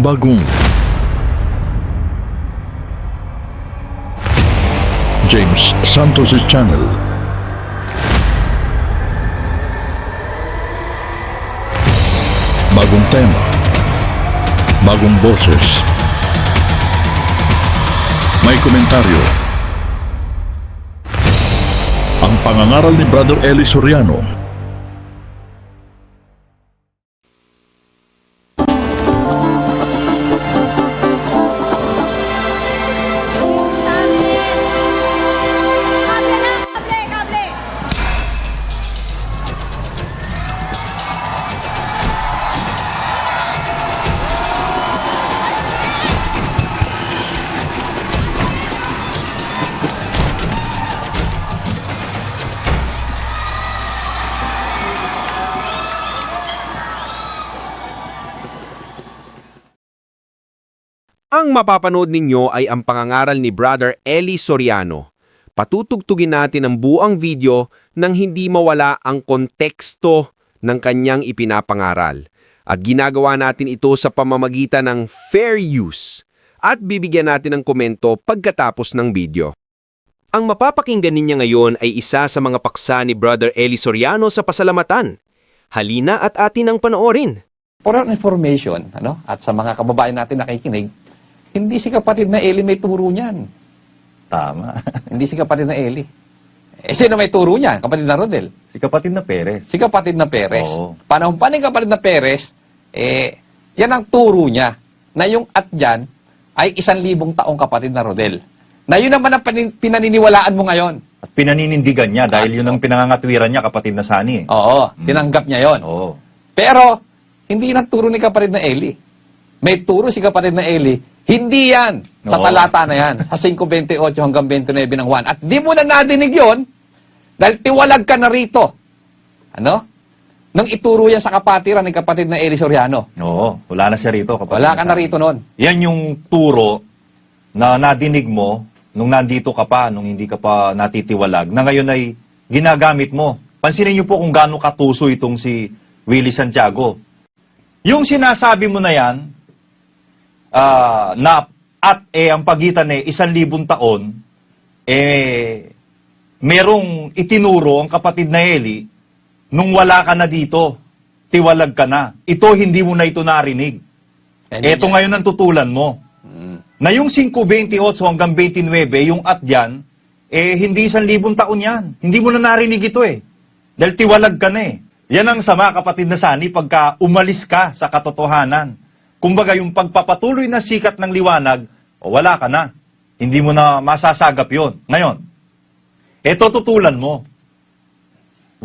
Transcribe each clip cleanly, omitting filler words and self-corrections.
bagong James Santos' channel. Bagong tema, bagong boses, may komentaryo. Ang pangangaral ni Brother Eli Soriano. Ang mapapanood ninyo ay ang pangangaral ni Brother Eli Soriano. Patutugtugin natin ang buang video nang hindi mawala ang konteksto ng kanyang ipinapangaral. At ginagawa natin ito sa pamamagitan ng fair use. At bibigyan natin ng komento pagkatapos ng video. Ang mapapakinggan ninyo ngayon ay isa sa mga paksa ni Brother Eli Soriano sa pasalamatan. Halina at atin ang panoorin. For our information, at sa mga kababayan natin nakikinig, hindi si kapatid na Eli may turo niyan. Tama. Hindi si kapatid na Eli. Sino may turo niyan? Kapatid na Rodel. Si kapatid na Perez. Si kapatid na Perez. Oo. Panahon pa ni kapatid na Perez, yan ang turo niya, na yung at dyan ay 1,000 taong kapatid na Rodel. Na yun naman ang pinaniniwalaan mo ngayon. At pinaninindigan niya dahil yun ang pinangangatwiran niya, kapatid na Sani. Oo, tinanggap niya yon. Oo. Pero, hindi yan ang turo ni kapatid na Eli. May turo si kapatid na Eli, hindi yan sa Oo. talata na yan, sa 5:28 hanggang 29 ng 1. At di mo na nadinig yon dahil tiwalag ka na rito. Nang ituro yan sa kapatiran ng kapatid na Eli Soriano. Oo. Wala na siya rito, kapatid Wala na ka na Sani. rito noon. Yan yung turo na nadinig mo nung nandito ka pa, nung hindi ka pa natitiwalag, na ngayon ay ginagamit mo. Pansinin niyo po kung gaano katuso itong si Willie Santiago. Yung sinasabi mo na yan, ang pagitan 1,000 taon, merong itinuro ang kapatid na Eli nung wala ka na dito, tiwalag ka na. Ito, hindi mo na ito narinig. Ito ngayon ang tutulan mo. Na yung 5:28 hanggang 29, yung at dyan, hindi 1,000 taon yan. Hindi mo na narinig ito Dahil tiwalag ka na Yan ang sama, kapatid na Sani, pagka umalis ka sa katotohanan. Kumbaga, yung pagpapatuloy na sikat ng liwanag, wala ka na. Hindi mo na masasagap yon. Ngayon, eto tutulan mo.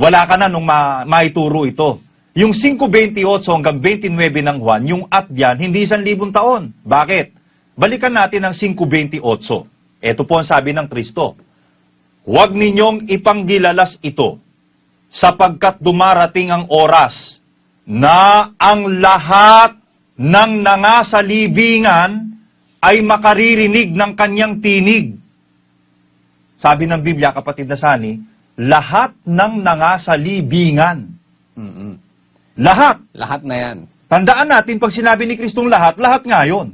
Wala ka na nung maituro ito. Yung 5:28 hanggang 29 ng Juan, yung at diyan, hindi 1,000 taon. Bakit? Balikan natin ang 5:28. Ito po ang sabi ng Kristo. Huwag ninyong ipanggilalas ito, sapagkat dumarating ang oras na ang lahat ng nangasalibingan ay makaririnig ng kanyang tinig. Sabi ng Biblia, kapatid na Sani, lahat ng nangasalibingan. Lahat. Lahat na yan. Tandaan natin, pag sinabi ni Kristong lahat nga yun.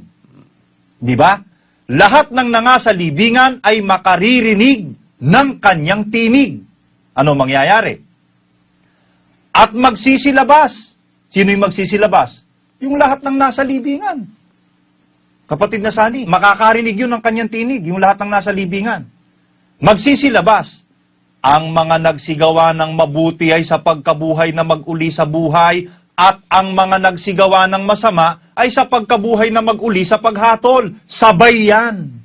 Di ba? Lahat ng nangasalibingan ay makaririnig ng kanyang tinig. Ano mangyayari? At magsisilabas. Sino yung magsisilabas? Yung lahat ng nasa libingan. Kapatid na Sani, makakarinig yun ng kanyang tinig, yung lahat ng nasa libingan. Magsisilabas. Ang mga nagsigawa ng mabuti ay sa pagkabuhay na mag-uli sa buhay, at ang mga nagsigawa ng masama ay sa pagkabuhay na mag-uli sa paghatol. Sabay yan.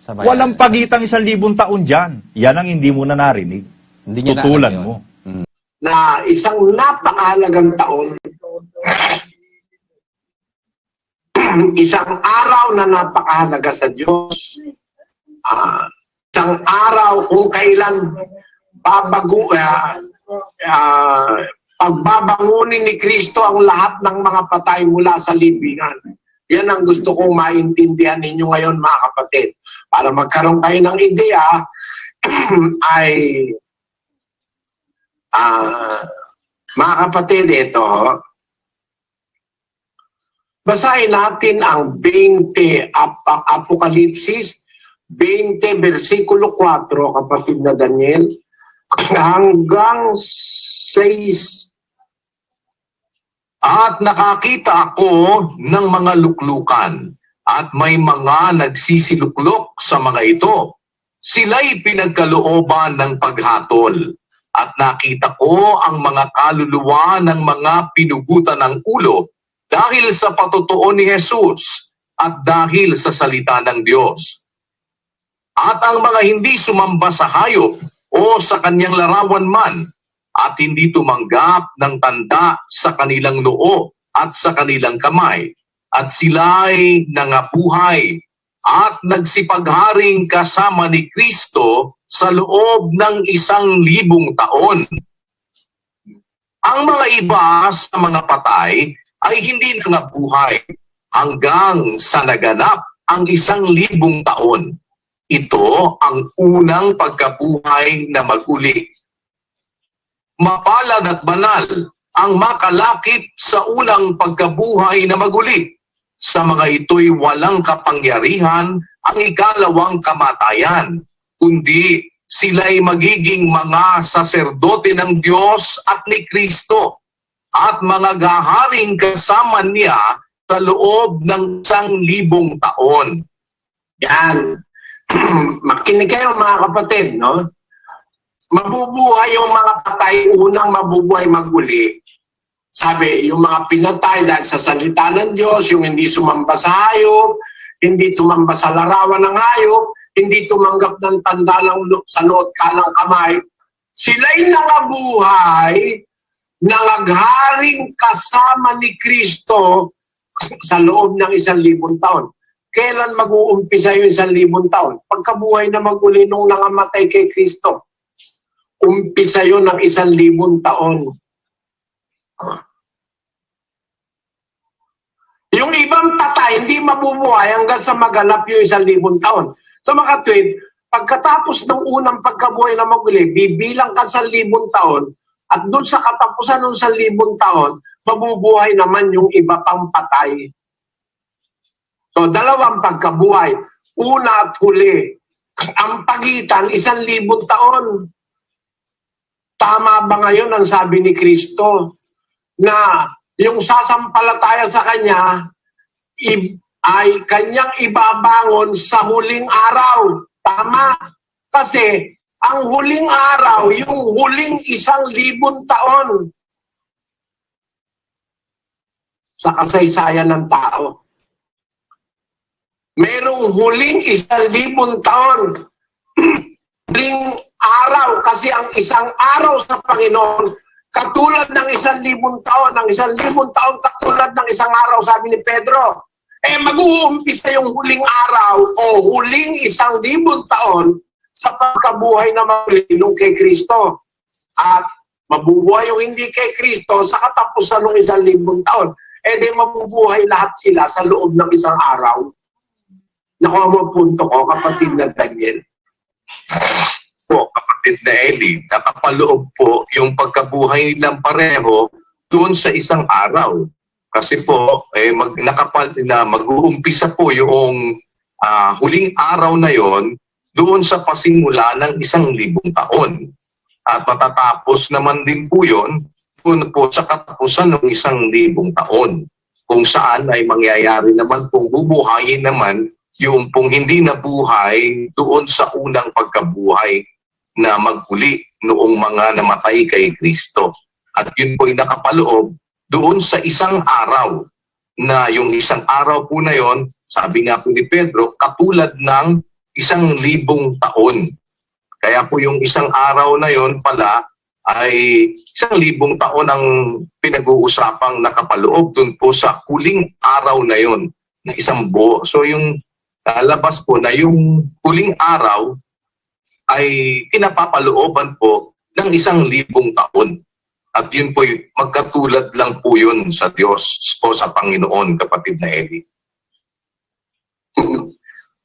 Sabay Walang yan. pagitang 1,000 taon dyan. Yan ang hindi mo na narinig. Hindi niya Tutulan naalam mo. yun. Na isang napakahalagang taon, isang araw na napakahalaga sa Diyos, isang araw kung kailan pagbabangunin ni Kristo ang lahat ng mga patay mula sa libingan. Yan ang gusto kong maintindihan ninyo ngayon, mga kapatid. Para magkaroon kayo ng ideya, ay mga kapatid, ito, Basahin natin ang 20, Apokalipsis 20, versikulo 4, kapatid na Daniel, hanggang 6. At nakakita ako ng mga luklukan at may mga nagsisiluklok sa mga ito. Sila'y pinagkalooban ng paghatol. At nakita ko ang mga kaluluwa ng mga pinugutan ng ulo dahil sa patotoo ni Jesus at dahil sa salita ng Diyos. At ang mga hindi sumamba sa hayop o sa kanyang larawan man at hindi tumanggap ng tanda sa kanilang noo at sa kanilang kamay, at sila'y nangabuhay at nagsipagharing kasama ni Kristo sa loob ng 1,000 taon. Ang mga iba sa mga patay ay hindi nangabuhay hanggang sa naganap ang 1,000 taon. Ito ang unang pagkabuhay na maguli. Mapalad at banal ang makalakip sa unang pagkabuhay na maguli. Sa mga ito'y walang kapangyarihan ang ikalawang kamatayan, kundi sila'y magiging mga saserdote ng Diyos at ni Kristo at mga gaharing kasama niya sa loob ng 1,000 taon. Yan. Makinig kayo mga kapatid, no? Mabubuhay yung mga patay, unang mabubuhay maguli. Sabi, yung mga pinatay dahil sa salita ng Diyos, yung hindi sumamba sa hayop, hindi sumamba sa larawan ng hayop, hindi tumanggap ng tanda sa noot kanang kamay, sila'y nangabuhay, nangagharing kasama ni Kristo sa loob ng 1,000 taon. Kailan mag-uumpisa yung 1,000 taon? Pagkabuhay na maguli nung nangamatay kay Kristo. Umpisa yun ng 1,000 taon. Yung ibang patay, hindi mabubuhay hanggang sa maganap yung 1,000 taon. So mga tweet, pagkatapos ng unang pagkabuhay na maguli, bibilang ka sa 1,000 taon, at doon sa katapusan ng 1,000 taon, mabubuhay naman yung iba pang patay. So dalawang pagkabuhay, una at huli. Ang pagitan, 1,000 taon. Tama ba ngayon ang sabi ni Kristo na yung sasampalataya sa Kanya ay Kanyang ibabangon sa huling araw? Tama. Kasi ang huling araw, yung huling 1,000 taon sa kasaysayan ng tao. Merong huling 1,000 taon. Huling araw, kasi ang isang araw sa Panginoon, katulad ng 1,000 taon, ang 1,000 taon katulad ng isang araw, sabi ni Pedro. Mag-uumpisa yung huling araw o huling 1,000 taon sa pagkabuhay na malinong kay Kristo. At mabubuhay yung hindi kay Kristo sa katapusan ng 1,000 taon. Di mabubuhay lahat sila sa loob ng isang araw. Nakuha mo ang punto ko, kapatid na Daniel. Po, kapatid na Eli, nakapaloob po yung pagkabuhay nilang pareho doon sa isang araw. Kasi po, mag-uumpisa po yung huling araw na yon doon sa pasimula ng 1,000 taon. At matatapos naman din po yun doon po sa katapusan ng 1,000 taon. Kung saan ay mangyayari naman pong bubuhayin naman yung pong hindi nabuhay doon sa unang pagkabuhay na maguli noong mga namatay kay Kristo. At yun po ay nakapaloob doon sa isang araw, na yung isang araw po na yon, sabi nga po ni Pedro, katulad ng 1,000 taon. Kaya po yung isang araw na yon pala ay 1,000 taon ang pinag-uusapang nakapaloob doon po sa huling araw na yon, na isang buo. So yung labas po na yung huling araw ay pinapapalooban po ng 1,000 taon. At yun po, magkatulad lang po yun sa Diyos o sa Panginoon, kapatid na Eli.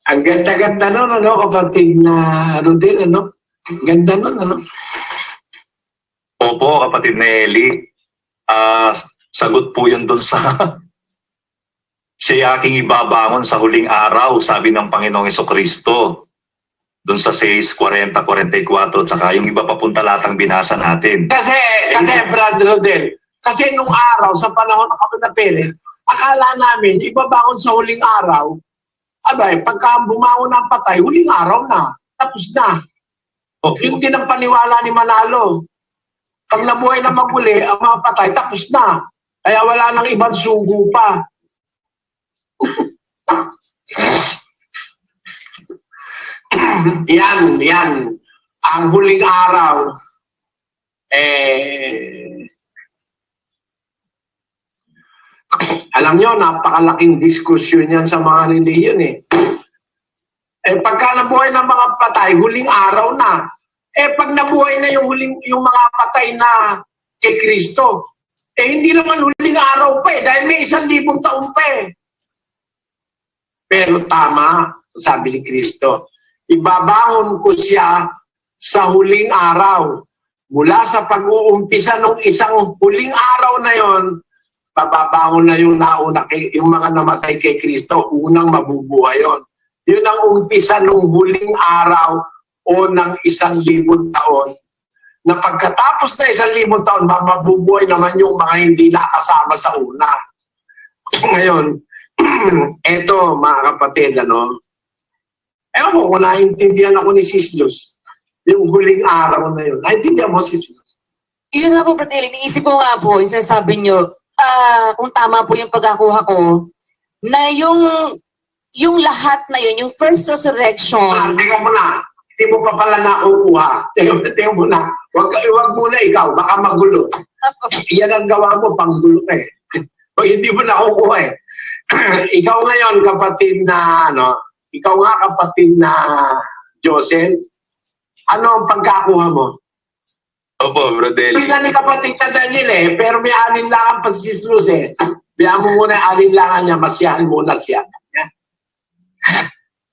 Ang ganda-ganda nun, kapatid na din, Ganda nun, Opo, kapatid na Eli. Sagot po yun doon sa Siya aking ibabangon sa huling araw, sabi ng Panginoong Hesukristo. Doon sa 6:40-44, tsaka yung iba papunta latang binasa natin. Kasi Brother Rodel, kasi nung araw, sa panahon ng Kapatid Perez, akala namin, ibabangon sa huling araw, abay, pagka bumangon ng patay, huling araw na, tapos na. Yung din ang paniwala ni Manalo. Pag nabuhay na maguli, ang mga patay, tapos na. Kaya wala nang ibang sugo pa. Yan. Ang huling araw, alam nyo, napakalaking diskusyon yan sa mga reliyon pagka nabuhay ng mga patay, huling araw na. Pag nabuhay na yung mga patay na kay Kristo, hindi naman huling araw pa dahil may 1,000 taon pa Pero tama, sabi ni Kristo, ibabangon ko siya sa huling araw. Mula sa pag-uumpisa ng isang huling araw na yon, pababangon na yung nauna, yung mga namatay kay Kristo, unang mabubuhay yon. Yun ang umpisa ng huling araw o ng 1,000 taon. Na pagkatapos na 1,000 taon, mabubuhay naman yung mga hindi nakasama sa una. Ngayon, eto mga kapatid, ewan ko kung naintindihan ako ni Sis Luz, yung huling araw na yun. Naintindihan mo, Sis Luz? Yun nga po, Brother Eli, iniisip ko nga po, yung sinasabi nyo, kung tama po yung pagkakuha ko, na yung lahat na yun, yung first resurrection. Teka mo na, hindi mo pa pala nakukuha. Teka mo na, wag muna ikaw, baka magulo. Yan ang gawa mo, panggulo Pag hindi mo nakukuha ikaw ngayon, kapatid na, ikaw nga kapatid na Josel, ano ang pagkakuha mo? Opo, Brother Eli. Hindi na ni kapatid na Daniel pero may alinlangan pa si Jesus Biyaan mo muna yung alinlangan niya, masyahan muna siya.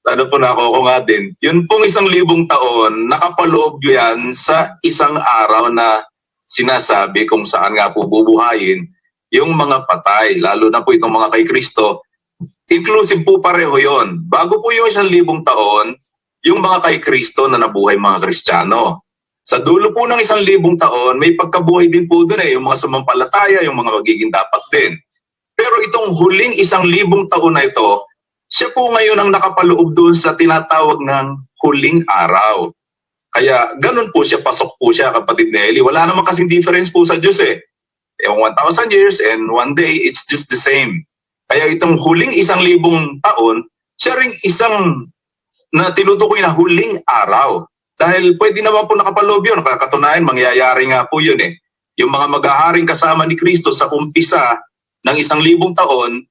Ano po na ako nga din. Yun pong 1,000 taon, nakapaloob yan sa isang araw na sinasabi kung saan nga po bubuhayin yung mga patay, lalo na po itong mga kay Kristo. Inclusive po pareho yon. Bago po yung 1,000 taon, yung mga kay Kristo na nabuhay mga Kristiyano. Sa dulo po ng 1,000 taon, may pagkabuhay din po doon yung mga sumampalataya, yung mga magiging dapat din. Pero itong huling 1,000 taon na ito, siya po ngayon ang nakapaloob doon sa tinatawag ng huling araw. Kaya ganun po siya, pasok po siya, kapatid Nelly. Wala naman kasing difference po sa Diyos Yung 1,000 years and one day, it's just the same. Kaya itong huling 1,000 taon, siya rin isang na tinutukoy na huling araw. Dahil pwede naman po nakapaloob yun. Katunayan, mangyayari nga po yun Yung mga maghaharing kasama ni Kristo sa umpisa ng 1,000 taon,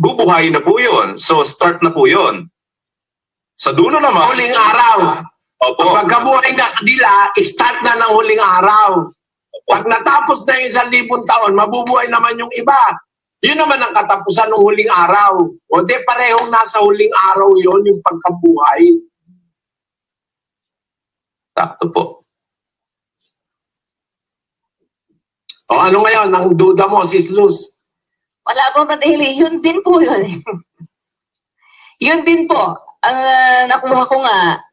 bubuhayin na po yun. So, start na po yun. Sa dulo naman, Huling araw. Opo. Pagkabuhay na nila, start na ng huling araw. Pag natapos na yung 1,000 taon, mabubuhay naman yung iba. Yun naman ang katapusan ng huling araw. O di parehong nasa huling araw yon yung pagkabuhay. Sakto po. O ano ngayon, ang duda mo, Sis Luz? Wala po, Brother Eli, yun din po yun. Yun din po, ang nakuha ko nga,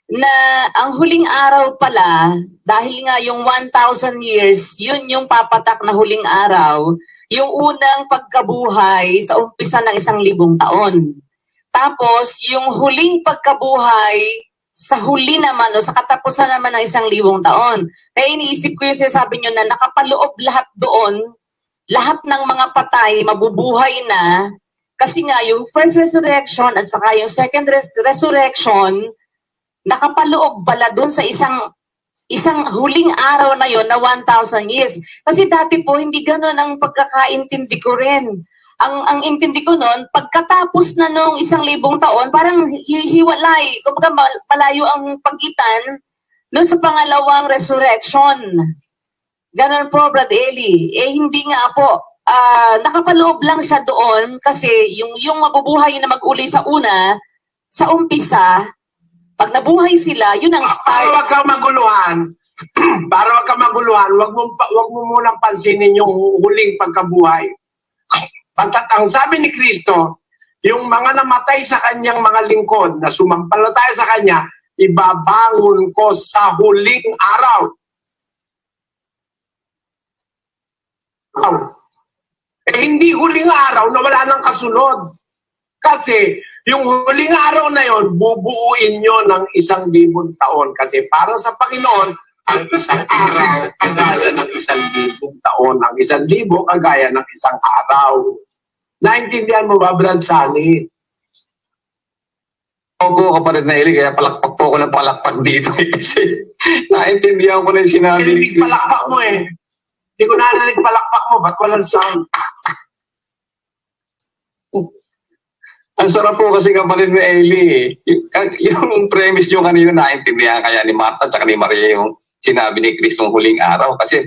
na ang huling araw pala, dahil nga yung 1,000 years, yun yung papatak na huling araw, yung unang pagkabuhay sa umpisa ng 1,000 taon. Tapos, yung huling pagkabuhay sa huli naman o sa katapusan naman ng 1,000 taon. Kaya iniisip ko yung sinasabi nyo na nakapaloob lahat doon, lahat ng mga patay mabubuhay na, kasi nga yung first resurrection at saka yung second resurrection, nakapaloob pala doon sa isang huling araw na yon na 1,000 years. Kasi dati po, hindi gano'n ang pagkakaintindi ko rin. Ang intindi ko noon, pagkatapos na nung 1,000 taon, parang hiwalay. Kumbaga malayo ang pagitan doon sa pangalawang resurrection. Ganon po, Brad Eli. Hindi nga po. Nakapaloob lang siya doon kasi yung mabubuhay na mag-uli sa una, sa umpisa, pag nabuhay sila, yun ang start. Para wag kang maguluhan, wag mo munang pansinin yung huling pagkabuhay. Pagkat ang sabi ni Kristo, yung mga namatay sa kanyang mga lingkod na sumampalataya sa kanya, ibabangon ko sa huling araw. Hindi huling araw na wala nang kasunod. Kasi yung huling araw na yon, bubuuin nyo ng 1,000 taon. Kasi para sa Panginoon, ang isang araw kagaya ng 1,000 taon. Ang 1,000 kagaya ng isang araw. Naintindihan mo ba, Brad Sally? Opo, kapatid na Eli, kaya palakpak po ako ng palakpak dito kasi naintindihan ko na yung sinabi. Narinig palakpak mo eh. Hindi ko narinig palakpak mo. Ba't walang sound? Ang sarap po kasi kapatid na Eli, yung premise nyo kanina naintindihan kaya ni Martha at ni Maria yung sinabi ni Kristo ng huling araw kasi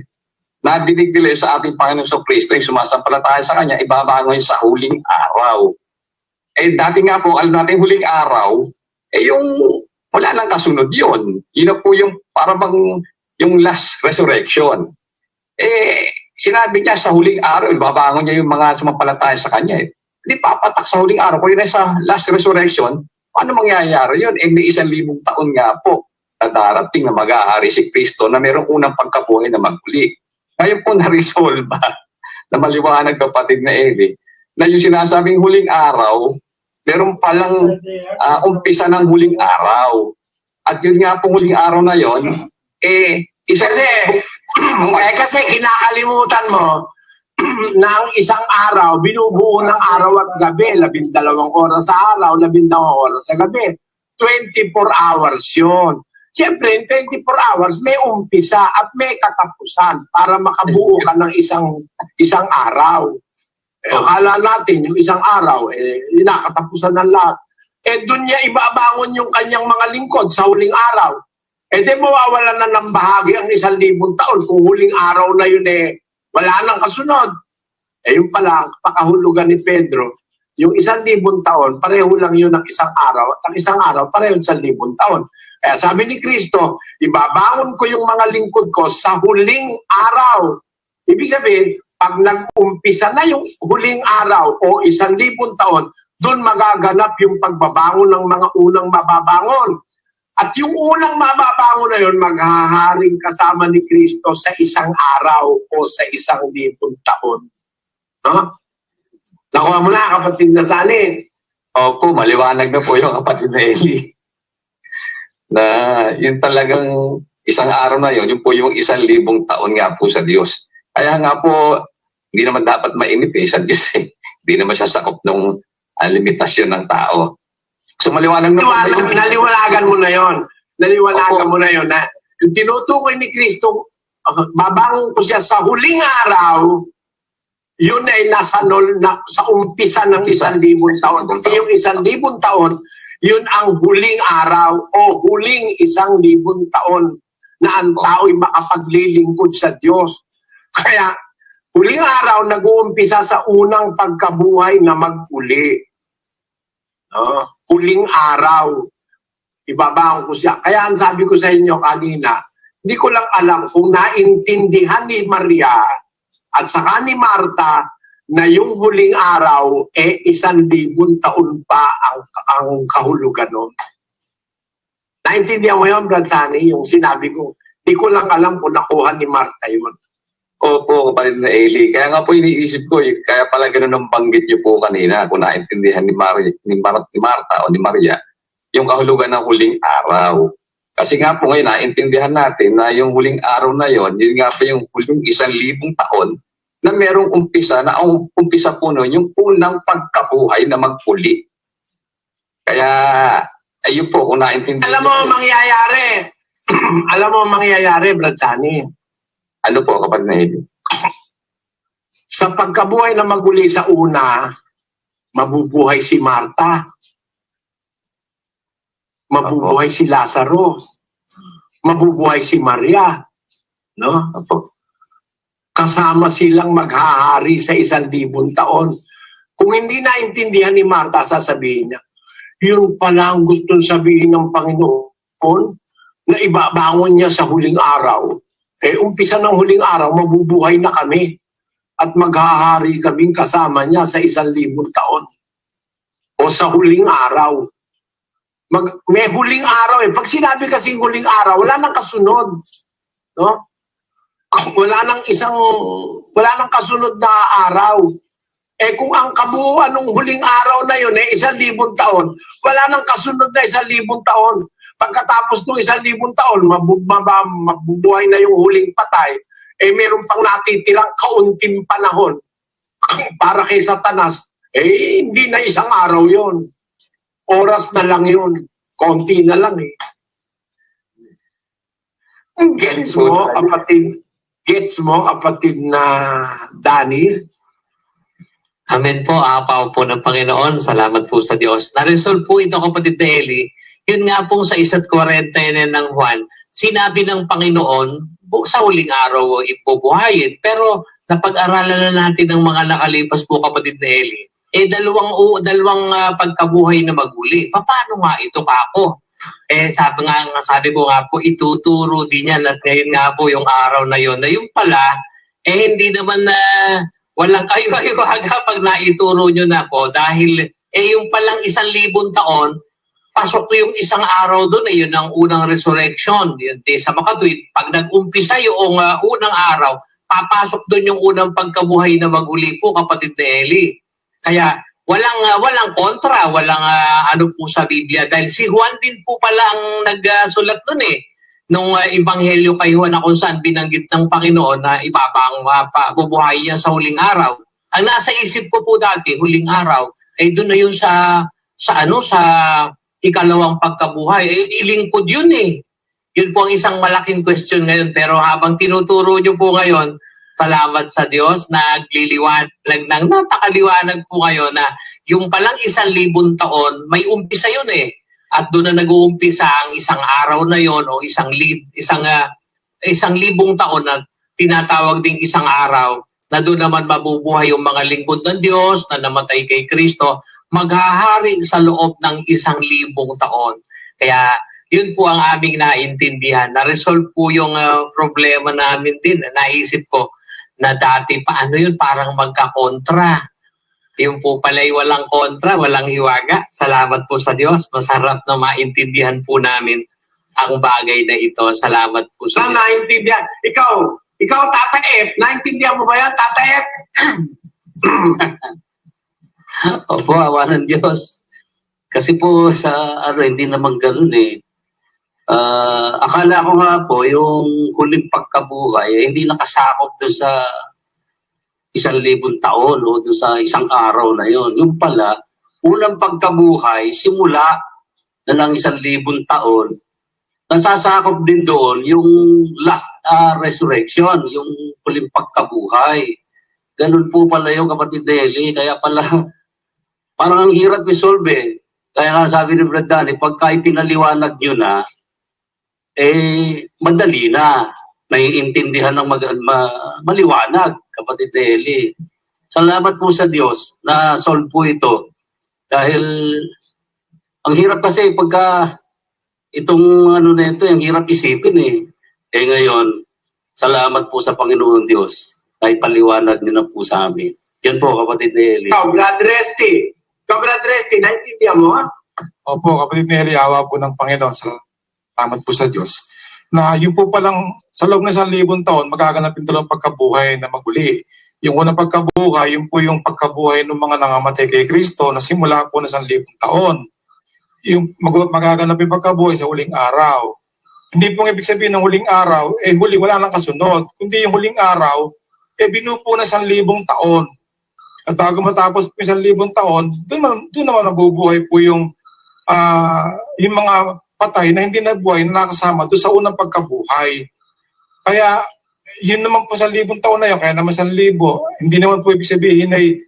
nadinig nila sa ating Panginoon sa Kristo yung sumasampalataya sa Kanya, ibabangon sa huling araw. Eh dati nga po, alam natin huling araw, eh yung wala nang kasunod yun. Yun na po yung parang yung last resurrection. Eh sinabi niya sa huling araw, ibabangon niya yung mga sumampalataya sa Kanya. Hindi papatak sa huling araw. Kung yun ay sa last resurrection, ano mangyayari yun? Eh may 1,000 taon nga po na darating na mag-aari si Kristo na mayroong unang pagkabuhay na maguli. Ngayon po na-resolve na maliwanag kapatid na Eli na yung sinasabing huling araw, meron palang umpisa ng huling araw. At yun nga pong huling araw na yon, Kasi kinakalimutan mo na ang isang araw, binubuo ng araw at gabi, 12 oras sa araw, 12 oras sa gabi. 24 hours yun. Siyempre, in 24 hours, may umpisa at may katapusan para makabuo ka ng isang araw. Akala natin, yung isang araw, nakatapusan ng lahat. Doon niya ibabangon yung kanyang mga lingkod sa huling araw. Di mawawala na ng bahagi ang 1,000 taon. Kung huling araw na yun, wala nang kasunod. Yung pala, pakahulugan ni Pedro, yung 1,000 taon, pareho lang yun ng isang araw. At ang isang araw, pareho 1,000 taon. Kaya sabi ni Kristo, ibabangon ko yung mga lingkod ko sa huling araw. Ibig sabihin, pag nag-umpisa na yung huling araw o 1,000 taon, doon magaganap yung pagbabangon ng mga unang mababangon. At yung unang mababangon na yun, maghaharing kasama ni Kristo sa isang araw o sa 1,000 taon. No? Nakuha mo na, kapatid na Sally. Opo, maliwanag na po yung kapatid na Eli. Na yun talagang isang araw na yun po yung 1,000 taon nga po sa Diyos. Kaya nga po, hindi naman dapat mainip sa Diyos eh. Hindi naman siya sakop ng limitasyon ng tao. So maliwanag na po. Naliwanagan mo na yon. Naliwanagan mo na yon na yung tinutukoy ni Kristo, babangon ko siya sa huling araw, yun ay nasa sa umpisa ng 1,000 taon. Kasi yung 1,000 taon, yun ang huling araw o huling 1,000 taon na ang tao'y makapaglilingkod sa Diyos. Kaya, huling araw nag-uumpisa sa unang pagkabuhay na mag-uli. Huling araw, ibabangon ko siya. Kaya ang sabi ko sa inyo kanina, hindi ko lang alam kung naintindihan ni Maria at saka ni Marta na yung huling araw, 1,000 taon pa ang kahulugan nun. Naintindihan mo yun, Brad Sani, yung sinabi ko. Di ko lang alam kung nakuha ni Marta yun. Opo, kapatid na Eli. Kaya nga po iniisip ko, kaya pala ganun ang banggit niyo po kanina kung naintindihan ni Marta o ni Maria, yung kahulugan ng huling araw. Kasi nga po ngayon, naintindihan natin na yung huling araw na yon, yun nga po yung huling 1,000 taon, na merong umpisa, na ang umpisa po nun, yung unang pagkabuhay na magpuli. Kaya, ayun po, kung naintindihan. Alam mo mangyayari. Alam mo mangyayari, Brad Sani. Ano po, kapatid na Eli? Sa pagkabuhay na maguli sa una, mabubuhay si Marta. Mabubuhay si Lazaro. Mabubuhay si Maria. No? Opo. Kasama silang maghahari sa 1,000 taon. Kung hindi naintindihan ni Marta, sasabihin niya, yun pala ang gustong sabihin ng Panginoon na ibabangon niya sa huling araw. Umpisa ng huling araw, mabubuhay na kami. at maghahari kaming kasama niya sa 1,000 taon. O sa huling araw. May huling araw eh. Pag sinabi kasing huling araw, wala nang kasunod. No? Wala nang kasunod na araw. Eh kung ang kabuuan ng huling araw na yun eh 1,000 taon, wala nang kasunod na 1,000 taon. Pagkatapos ng 1,000 taon, mabubuhay na yung huling patay, eh meron pang natitirang kaunting panahon para kay Satanas. Eh hindi na 1 araw yon. Oras na lang yun. Konti na lang eh. Gets mo, kapatid? Gets mo, kapatid na Danny? Amen po, apaw po ng Panginoon. Salamat po sa Diyos. Na-resolve po ito, kapatid na Eli. Yun nga pong sa 1:40 ng Juan, sinabi ng Panginoon, sa huling araw ipubuhayin. Pero napag-aralan na natin ng mga nakalipas po, kapatid na Eli. Eh, dalawang pagkabuhay na maguli. Paano nga ito kako? Eh, sabi ko nga po, ituturo din yan. At ngayon nga po yung araw na yun. Na yung pala, eh hindi naman na walang kayo-ayawaga pag naituro nyo na po. Dahil, eh yung palang 1,000 taon, pasok yung 1 araw doon. Eh, yun ang unang resurrection. Yun, sa makatwid, pag nag-umpisa yung unang araw, papasok doon yung unang pagkabuhay na maguli po, kapatid na Eli. Kaya walang kontra, walang ano po sa Biblia dahil si Juan din po pala ang nagsulat doon eh nung ebanghelyo kay Juan na kung saan binanggit ng Panginoon na bubuhay niya sa huling araw. Ang nasa isip ko po dati, huling araw, ay doon na yun sa ikalawang pagkabuhay. Eh, ilingkod yun eh. Yun po ang isang malaking question ngayon. Pero habang tinuturo nyo po ngayon, salamat sa Diyos, nagliliwanag ng napakaliwanag po kayo na yung palang 1,000 taon, may umpisa yun eh. At doon na nag-uumpisa ang 1 araw na yon o 1,000 taon na tinatawag ding 1 araw na doon naman mabubuhay yung mga lingkod ng Diyos na namatay kay Kristo, maghahari sa loob ng 1,000 taon. Kaya yun po ang aming naintindihan. Na-resolve po yung problema namin din. Naisip ko, na dati paano yun parang magkakontra. Yung po pala'y walang kontra, walang hiwaga. Salamat po sa Diyos. Masarap na maintindihan po namin ang bagay na ito. Salamat po sa Diyos. Naintindihan. Ikaw, Tata F, naintindihan mo ba yan, Tata F? Opo, awa ng Diyos. Kasi po sa hindi naman ganun eh. Akala ko nga po, yung huling pagkabuhay, hindi nakasakop doon sa 1,000 taon o doon sa 1 araw na yon. Yung pala, unang pagkabuhay, simula na ng 1,000 taon, nasasakop din doon yung last resurrection, yung huling pagkabuhay. Ganun po pala yung kapatid Deli. Kaya pala, parang ang hirap resolve eh. Kaya nga sabi ni Brad Danny, pagka itinaliwanag nyo na, eh, madali na. Naiintindihan ng maliwanag, kapatid Eli. Salamat po sa Diyos na solve po ito. Dahil, ang hirap kasi pagka itong na ito, ang hirap isipin eh. Eh ngayon, salamat po sa Panginoon Diyos na ipaliwanag niyo na po sa amin. Yan po, kapatid Eli. Brad Resty, naintindihan mo ha? Opo, kapatid Eli, awa po ng Panginoon. Salamat po sa Diyos. Na yun po palang sa loob ng 1,000 taon, magaganap yung 2 pagkabuhay na maguli. Yung unang pagkabuhay, yun po yung pagkabuhay ng mga nangamatay kay Kristo na simula po ng 1,000 taon. Yung magaganap yung pagkabuhay sa huling araw. Hindi po ibig sabihin ng huling araw, eh huli, wala nang kasunod. Kundi yung huling araw, eh binuo na 1,000 taon. At bago matapos po yung 1,000 taon, doon naman nabubuhay po yung mga patay na hindi nabuhay na nakasama doon sa unang pagkabuhay. Kaya, yun naman po 1,000 taon na yun, kaya naman 1,000. Hindi naman po ibig sabihin ay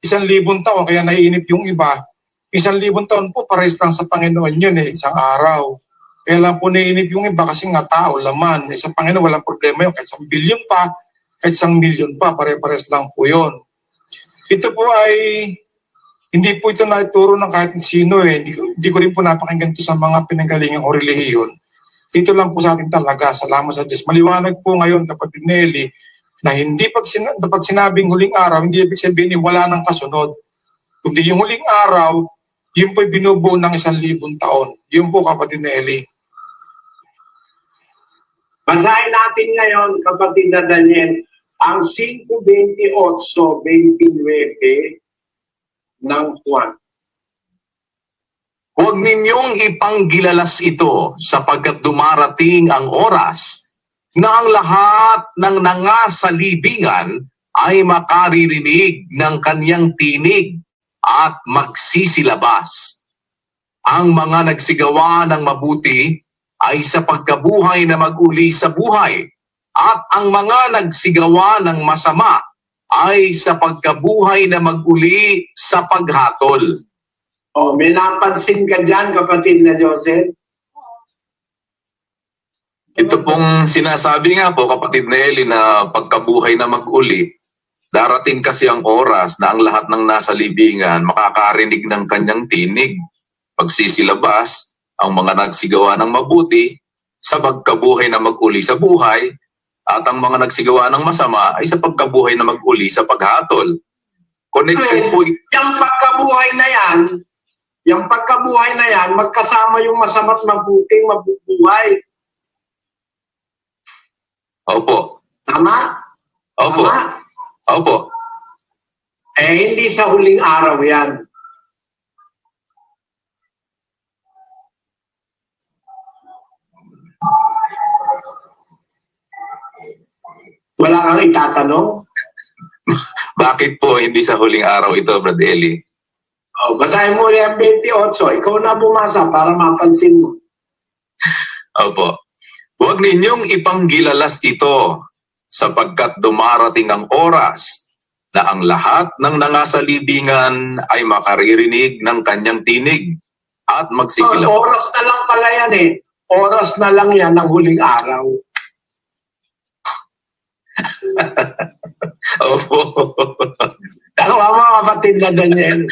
1,000 taon, kaya naiinip yung iba. 1,000 taon po, pares lang sa Panginoon yun eh, 1 araw. Kaya lang po naiinip yung iba kasi nga tao, laman. Sa Panginoon, walang problema yun. Kahit 1 billion pa, kahit 1 million pa, pare-pares lang po yun. Ito po ay hindi po ito naituro ng kahit sino eh. Hindi ko rin po napakinggan ito sa mga pinanggalingan o relihiyon. Dito lang po sa atin talaga. Salamat sa Diyos. Maliwanag po ngayon, kapatid Nelly, na hindi pag sinabing huling araw, hindi ibig sabihin wala nang kasunod. Kundi yung huling araw, yun po'y binubuo ng 1,000 taon. Yun po, kapatid na Eli. Basahin natin ngayon, kapatid na Daniel, ang 5:28-29 ng Juan. Huwag ninyong ipanggilalas ito sapagkat dumarating ang oras na ang lahat ng nangasalibingan ay makaririnig ng kanyang tinig at magsisilabas. Ang mga nagsigawa ng mabuti ay sa pagkabuhay na mag-uli sa buhay, at ang mga nagsigawa ng masama ay sa pagkabuhay na mag-uli sa paghatol. Oh, may napansin ka dyan, kapatid na Joseph? Ito pong sinasabi nga po, kapatid na Eli, na pagkabuhay na mag-uli, darating kasi ang oras na ang lahat ng nasa libingan makakarinig ng kanyang tinig. Pagsisilabas, ang mga nagsigawa ng mabuti sa pagkabuhay na mag-uli sa buhay, at ang mga nagsigawa ng masama ay sa pagkabuhay na mag-uli sa paghatol. Connected po. Yung pagkabuhay na yan, magkasama yung masama't mabuting mabubuhay. Opo. Tama? Opo. Tama? Opo. Hindi sa huling araw yan. Wala kang itatanong? Bakit po hindi sa huling araw ito, Brad Eli? Oh, basahin mo yung 28. Ikaw na bumasa para mapansin mo. Opo. Huwag ninyong ipanggilalas ito sapagkat dumarating ang oras na ang lahat ng nangasalibingan ay makaririnig ng kanyang tinig at magsisilabas. Oras na lang pala yan eh. Oras na lang yan ng huling araw. Opo. Tama mo, kapatid na Daniel.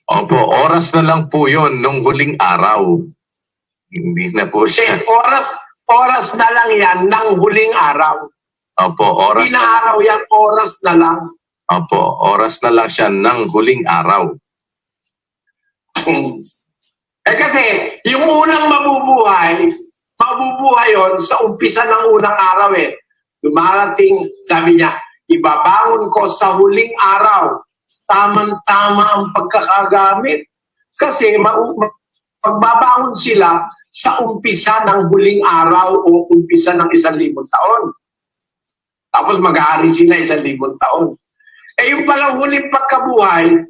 Opo, oras na lang po yun nung huling araw. Hindi na po siya. Oras na lang yan ng huling araw. Opo, oras Hindi na na. araw yan, oras na lang. Opo, oras na lang siya ng huling araw. Kasi yung unang mabubuhay yon sa umpisa ng unang araw eh. Dumarating, sabi niya, ibabangon ko sa huling araw. Tamang-tama ang pagkakagamit. Kasi magbabangon sila sa umpisa ng huling araw o umpisa ng 1,000 taon. Tapos mag-aari sila 1,000 taon. Yung palang huling pagkabuhay,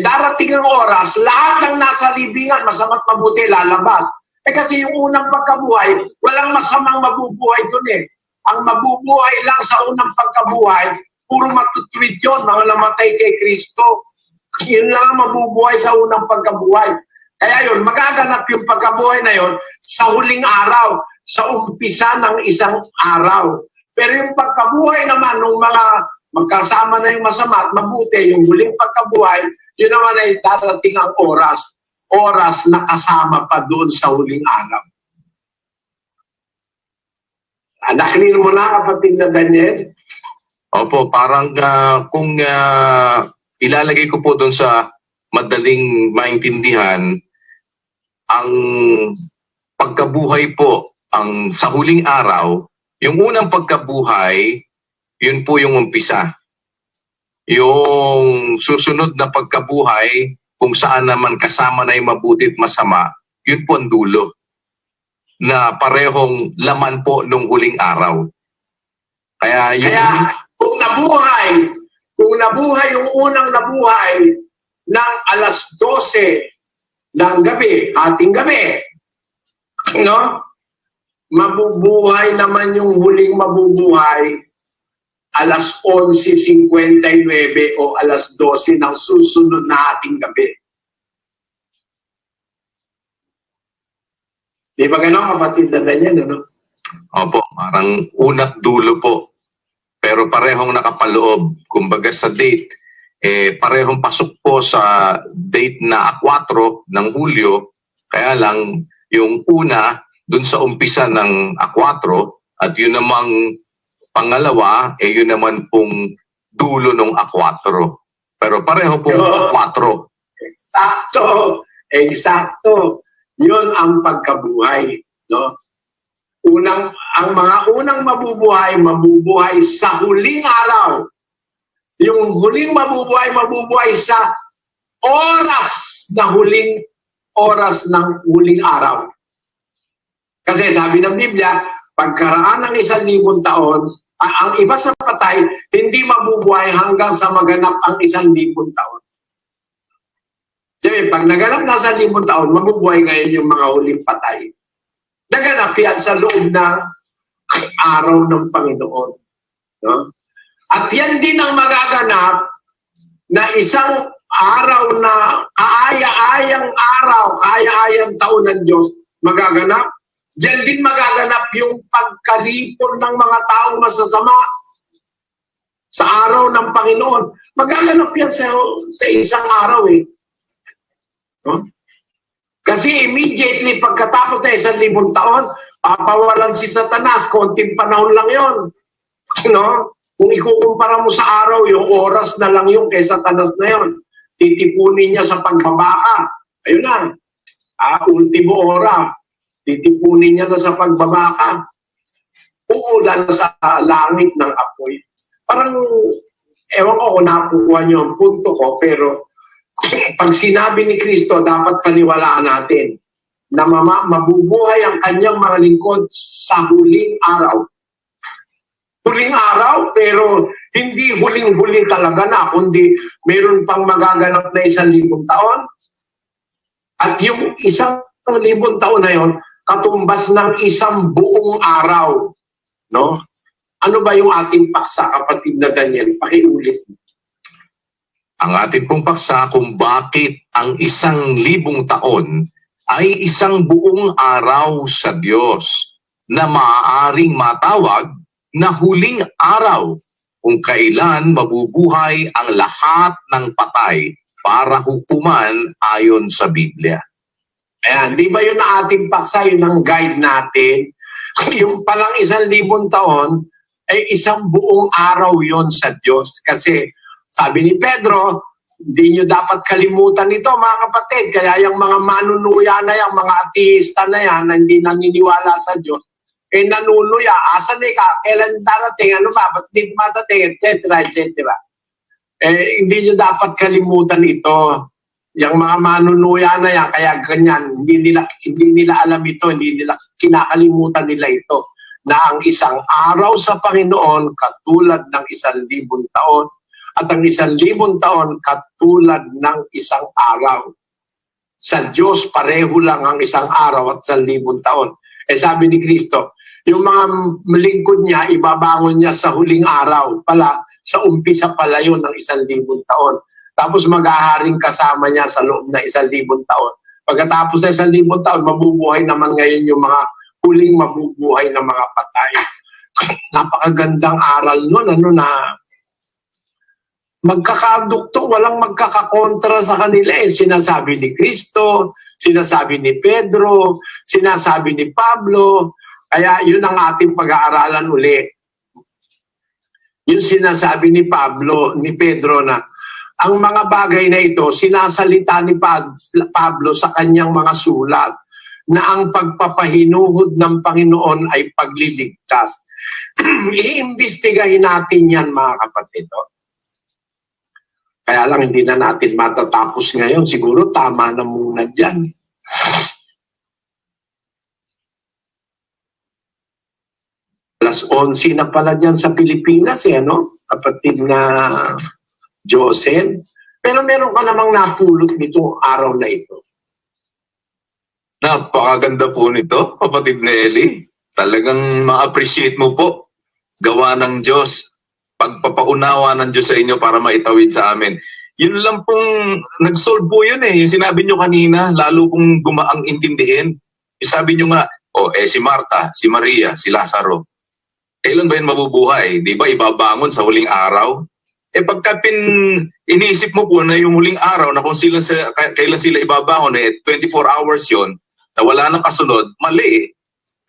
darating ang oras, lahat ng nasa libingan, masama't mabuti, lalabas. Kasi yung unang pagkabuhay, walang masamang mabubuhay dun eh. Ang mabubuhay lang sa unang pagkabuhay, puro matutuwid yun, mga namatay kay Kristo. Yun lang ang mabubuhay sa unang pagkabuhay. Kaya yun, magaganap yung pagkabuhay na yun sa huling araw, sa umpisa ng isang araw. Pero yung pagkabuhay naman, nung mga magkasama na yung masama at mabuti, yung huling pagkabuhay, yun naman ay darating ang oras na kasama pa doon sa huling araw. Nakilin mo na, kapatid na Daniel? Opo, parang kung ilalagay ko po doon sa madaling maintindihan, ang pagkabuhay po, ang sa huling araw, yung unang pagkabuhay, yun po yung umpisa. Yung susunod na pagkabuhay, kung saan naman kasama na yung mabuti at masama, yun po ang dulo. Na parehong laman po nung huling araw. Kaya kung nabuhay yung unang nabuhay ng 12:00 ng gabi, ating gabi, no? Mabubuhay naman yung huling mabubuhay 11:59 o 12:00 ng susunod na ating gabi. Di ba gano'n, kapatid na Daniel, ano? opo, parang unat dulo po. Pero parehong nakapaloob. Kumbaga sa date, parehong pasok po sa date na 4 ng Hulyo. Kaya lang, yung una, dun sa umpisa ng 4, At yun namang pangalawa, yun naman pong dulo ng A4. Pero pareho pong A4. Sakto. Eksakto. Yun ang pagkabuhay. No? Ang mga unang mabubuhay sa huling araw. Yung huling mabubuhay sa oras ng huling araw. Kasi sabi ng Biblia, pagkaraan ng 1,000 taon, ang iba sa patay, hindi mabubuhay hanggang sa maganap ang 1,000 taon. Kasi pag naganap na 1,000 taon, mabubuhay ngayon yung mga huling patay. Naganap yan sa loob ng araw ng Panginoon. No? At yan din ang magaganap na isang araw na kaaya-ayang araw, kaaya-ayang taon ng Diyos, magaganap. Diyan din magaganap yung pagkalipon ng mga taong masasama sa araw ng Panginoon. Magaganap yan sa isang araw eh. No? Kasi immediately pagkatapos na 1,000 taon, papawalan si Satanas, konting panahon lang yon. No? Kung ikukumpara mo sa araw, yung oras na lang yung kay Satanas na yon. Titipunin niya sa pagbabaka. Ayun na. Ultimo ora. Titipunin niya na sa pagbabaka. Uulan sa langit ng apoy. Parang, ewan ko kung nakukuha niyo ang punto ko, pero pag sinabi ni Kristo, dapat paniwalaan natin na mabubuhay ang kanyang mga lingkod sa huling araw. Huling araw, pero hindi huling-huli talaga na, kundi meron pang magaganap na 1,000 taon. At yung 1,000 taon na yon, katumbas ng isang buong araw. No? Ano ba yung ating paksa, kapatid na Daniel? Pakiulit. Ang ating pong paksa kung bakit ang 1,000 taon ay isang buong araw sa Diyos na maaaring matawag na huling araw kung kailan mabubuhay ang lahat ng patay para hukuman ayon sa Biblia. Ayan, di ba yun ang ating paksa, yun ang guide natin? Yung palang 1,000 taon ay isang buong araw yon sa Diyos. Kasi sabi ni Pedro, hindi nyo dapat kalimutan ito mga kapatid. Kaya yung mga manunuya na yan, mga ateista na yan, na hindi naniniwala sa Diyos, nanunuya, asan ka, kailan darating, ano ba, ba't di matating, etc., etc. Hindi nyo dapat kalimutan ito. Yung mga manunuya na yan, kaya ganyan, hindi nila alam ito, hindi nila kinakalimutan nila ito, na ang isang araw sa Panginoon katulad ng 1,000 taon, at ang 1,000 taon katulad ng isang araw. Sa Diyos, pareho lang ang isang araw at 1,000 taon. Sabi ni Kristo, yung mga lingkod niya, ibabangon niya sa huling araw pala, sa umpisa pala yun ng 1,000 taon. Tapos maghaharing kasama niya sa loob ng 1,000 taon. Pagkatapos ng 1,000 taon, mabubuhay naman ngayon yung mga huling mabubuhay na mga patay. Napakagandang aral nun, na magkakadukto, walang magkakakontra sa kanila. Sinasabi ni Kristo, sinasabi ni Pedro, sinasabi ni Pablo. Kaya yun ang ating pag-aaralan uli. Yung sinasabi ni Pedro na ang mga bagay na ito, sinasalita ni Pablo sa kanyang mga sulat na ang pagpapahinuhod ng Panginoon ay pagliligtas. Iimbestigahin natin yan mga kapatid. Kaya lang hindi na natin matatapos ngayon. Siguro tama na muna dyan. Alas 11 na pala dyan sa Pilipinas, kapatid na Josel. Pero meron ka namang napulot nitong araw na ito. Napakaganda po nito, kapatid na Eli. Talagang ma-appreciate mo po. Gawa ng Diyos. Pagpapaunawa ng Diyos sa inyo para maitawid sa amin. Yun lang pong nag-solve po yun Yung sinabi nyo kanina, lalo pong gumaang intindihin. Yung sabi nyo nga, si Marta, si Maria, si Lazaro. Kailan ba yun mabubuhay? Di ba ibabangon sa huling araw? Pagka iniisip mo po na yung huling araw na kung kailan sila ibabangon, 24 hours yon na wala nang kasunod, mali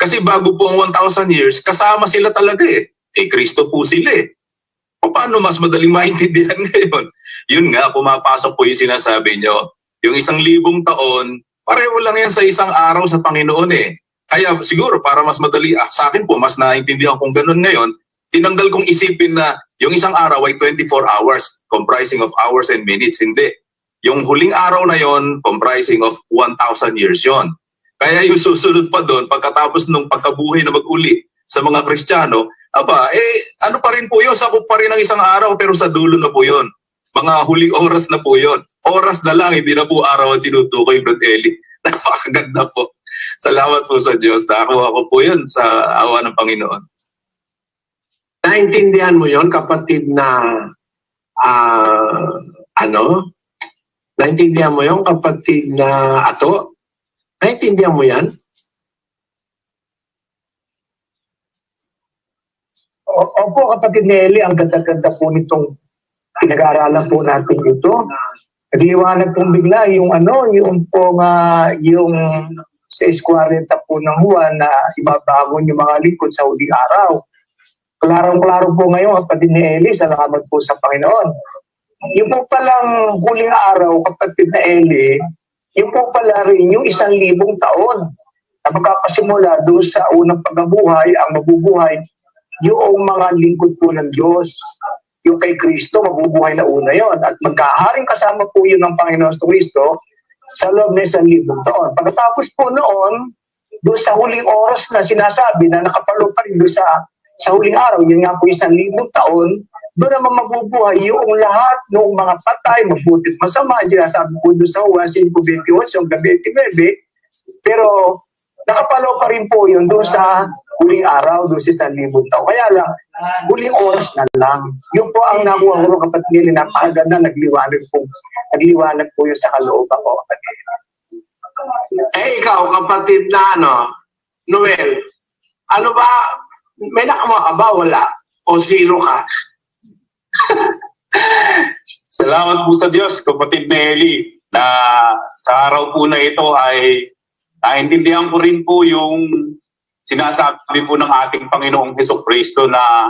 Kasi bago po ang 1,000 years, kasama sila talaga eh. Eh, Kristo po sila eh. O paano mas madaling maintindihan ngayon? Yun nga, pumapasok po yung sinasabi nyo. Yung 1,000 taon, pareho lang yan sa isang araw sa Panginoon eh. Kaya siguro para mas madali, sa akin po, mas naintindihan kung ganun ngayon, tinanggal kong isipin na yung isang araw ay 24 hours, comprising of hours and minutes. Hindi. Yung huling araw na yon, comprising of 1,000 years yon. Kaya yung susunod pa doon, pagkatapos nung pagkabuhay na mag-uli sa mga Kristiyano, ano pa rin po yun, sakop pa rin ng isang araw, pero sa dulo na po yun. Mga huling oras na po yun. Oras na lang, hindi na po araw ang tinutukoy, Brad Eli. Napakaganda po. Salamat po sa Diyos. Nakakuha ko po yun sa awa ng Panginoon. Naintindihan mo yon kapatid na naintindihan mo yon kapatid na Ato? Naintindihan mo yan? Opo, kapatid Nelly, ang ganda-ganda po nitong pinag-aaralan po natin ito. Nagliwanag pong bigla yung yung sa 6:40 po ng Juan na ibabangon yung mga lingkod sa huling araw. Klarong-klaro po ngayon, kapatid ni Eli, salamat po sa Panginoon. Yung po palang huling araw, kapatid na Eli, yung po pala rin yung 1,000 taon na magkapasimula doon sa unang pagkabuhay, ang mabubuhay, yung mga lingkod po ng Diyos. Yung kay Kristo, mabubuhay na una yon. At magkaharing kasama po yun ng Panginoon sa Kristo sa loob ng 1,000 taon. Pagkatapos po noon, doon sa huling oras na sinasabi na nakapalo pa rin doon sa huling araw, yun nga po 1,000 taon, doon naman mabubuhay yung lahat ng mga patay, mabutit masama, sinasabi po doon sa Juan 5:28 hanggang 29, pero nakapalo pa rin po yun doon sa huling araw, doon sa 1,000 taon. Kaya lang, huling oras na lang. Yun po ang nakuha ko kapatid nila, napakaganda, nagliwanag po yun sa kalooban ko, kapatid. Ikaw, kapatid na Noel, ano ba, may nakama ka ba? Wala? O zero ka? Salamat po sa Diyos, kapatid na Eli, na sa araw po na ito ay naintindihan ko rin po yung sinasabi po ng ating Panginoong Hesukristo na